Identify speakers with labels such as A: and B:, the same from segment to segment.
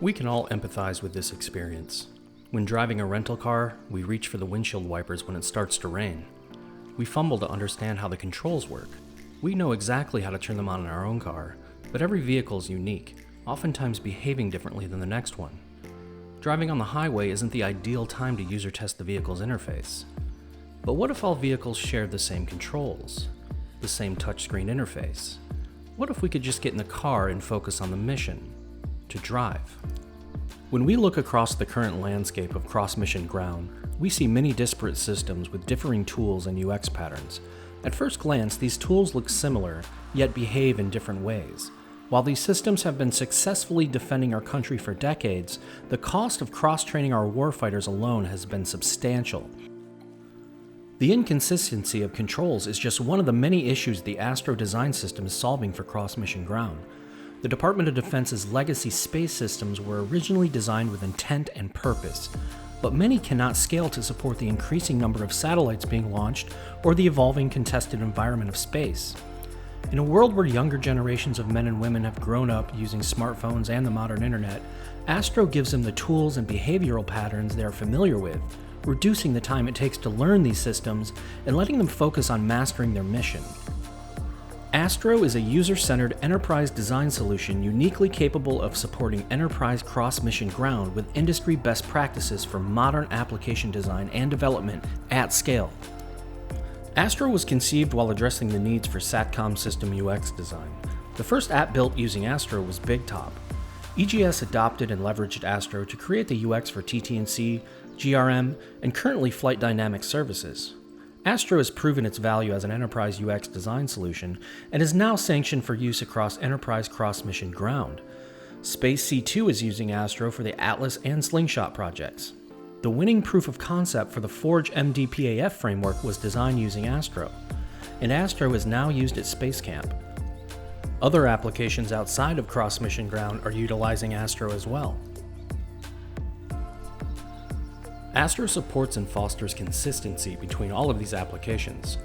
A: We can all empathize with this experience. When driving a rental car, we reach for the windshield wipers when it starts to rain. We fumble to understand how the controls work. We know exactly how to turn them on in our own car, but every vehicle is unique, oftentimes behaving differently than the next one. Driving on the highway isn't the ideal time to user test the vehicle's interface. But what if all vehicles shared the same controls, the same touchscreen interface? What if we could just get in the car and focus on the mission, to drive? When we look across the current landscape of cross-mission ground, we see many disparate systems with differing tools and UX patterns. At first glance, these tools look similar, yet behave in different ways. While these systems have been successfully defending our country for decades, the cost of cross-training our warfighters alone has been substantial. The inconsistency of controls is just one of the many issues the Astro design system is solving for cross-mission ground. The Department of Defense's legacy space systems were originally designed with intent and purpose, but many cannot scale to support the increasing number of satellites being launched or the evolving contested environment of space. In a world where younger generations of men and women have grown up using smartphones and the modern internet, Astro gives them the tools and behavioral patterns they are familiar with, reducing the time it takes to learn these systems and letting them focus on mastering their mission. Astro is a user-centered enterprise design solution uniquely capable of supporting enterprise cross-mission ground with industry best practices for modern application design and development at scale. Astro was conceived while addressing the needs for SATCOM system UX design. The first app built using Astro was BigTop. EGS adopted and leveraged Astro to create the UX for TT&C, GRM, and currently Flight Dynamics services. Astro has proven its value as an enterprise UX design solution and is now sanctioned for use across enterprise cross-mission ground. Space C2 is using Astro for the Atlas and Slingshot projects. The winning proof of concept for the Forge MDPAF framework was designed using Astro, and Astro is now used at Space Camp. Other applications outside of cross-mission ground are utilizing Astro as well. Astro supports and fosters consistency between all of these applications.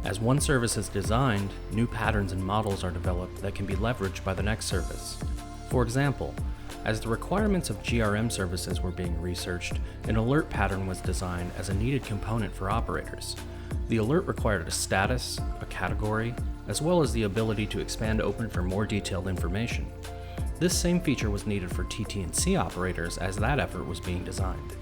A: As one service is designed, new patterns and models are developed that can be leveraged by the next service. For example, as the requirements of GRM services were being researched, an alert pattern was designed as a needed component for operators. The alert required a status, a category, as well as the ability to expand open for more detailed information. This same feature was needed for TT&C operators as that effort was being designed.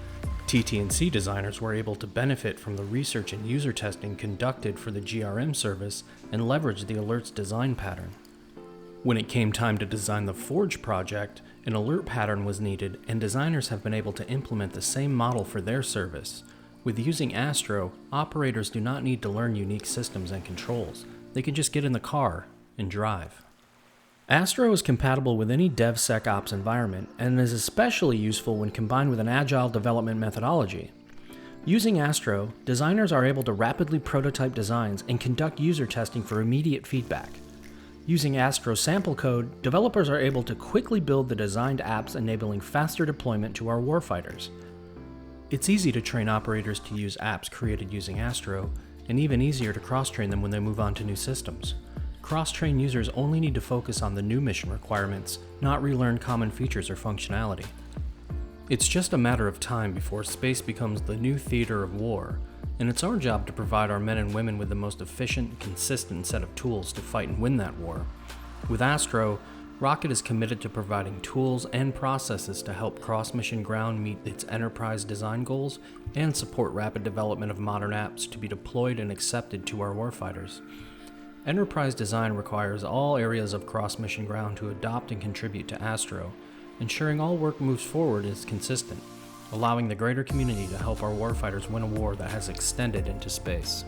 A: TT&C designers were able to benefit from the research and user testing conducted for the GRM service and leverage the alert's design pattern. When it came time to design the Forge project, an alert pattern was needed, and designers have been able to implement the same model for their service. With using Astro, operators do not need to learn unique systems and controls. They can just get in the car and drive. Astro is compatible with any DevSecOps environment and is especially useful when combined with an agile development methodology. Using Astro, designers are able to rapidly prototype designs and conduct user testing for immediate feedback. Using Astro sample code, developers are able to quickly build the designed apps, enabling faster deployment to our warfighters. It's easy to train operators to use apps created using Astro, and even easier to cross-train them when they move on to new systems. Cross-train users only need to focus on the new mission requirements, not relearn common features or functionality. It's just a matter of time before space becomes the new theater of war, and it's our job to provide our men and women with the most efficient, consistent set of tools to fight and win that war. With Astro, Rocket is committed to providing tools and processes to help cross-mission ground meet its enterprise design goals and support rapid development of modern apps to be deployed and accepted to our warfighters. Enterprise design requires all areas of cross-mission ground to adopt and contribute to Astro, ensuring all work moves forward is consistent, allowing the greater community to help our warfighters win a war that has extended into space.